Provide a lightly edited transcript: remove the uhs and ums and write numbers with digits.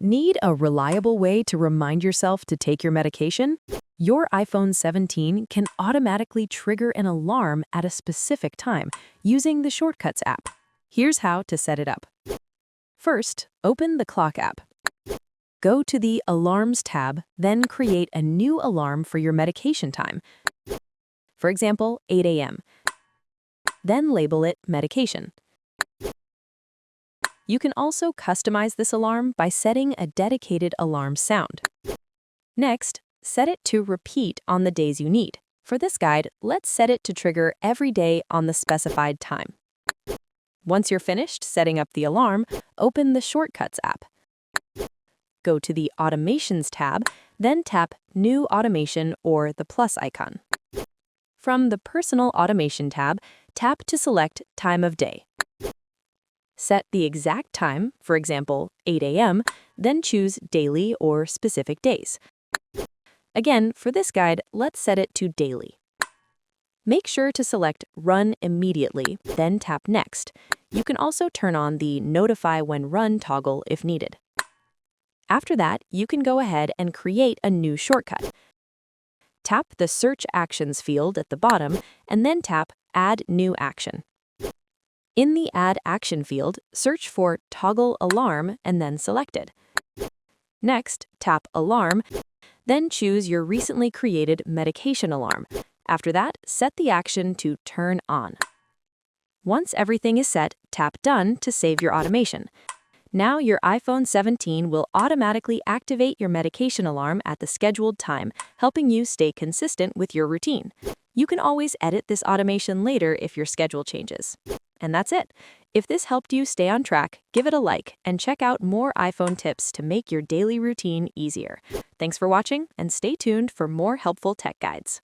Need a reliable way to remind yourself to take your medication? Your iPhone 17 can automatically trigger an alarm at a specific time using the Shortcuts app. Here's how to set it up. First, open the Clock app. Go to the Alarms tab, then create a new alarm for your medication time. For example, 8 a.m. Then label it Medication. You can also customize this alarm by setting a dedicated alarm sound. Next, set it to repeat on the days you need. For this guide, let's set it to trigger every day on the specified time. Once you're finished setting up the alarm, open the Shortcuts app. Go to the Automations tab, then tap New Automation or the plus icon. From the Personal Automation tab, tap to select Time of Day. Set the exact time, for example, 8 a.m., then choose Daily or Specific Days. Again, for this guide, let's set it to Daily. Make sure to select Run Immediately, then tap Next. You can also turn on the Notify When Run toggle if needed. After that, you can go ahead and create a new shortcut. Tap the Search Actions field at the bottom, and then tap Add New Action. In the Add Action field, search for Toggle Alarm and then select it. Next, tap Alarm, then choose your recently created medication alarm. After that, set the action to Turn On. Once everything is set, tap Done to save your automation. Now your iPhone 17 will automatically activate your medication alarm at the scheduled time, helping you stay consistent with your routine. You can always edit this automation later if your schedule changes. And that's it. If this helped you stay on track, give it a like and check out more iPhone tips to make your daily routine easier. Thanks for watching and stay tuned for more helpful tech guides.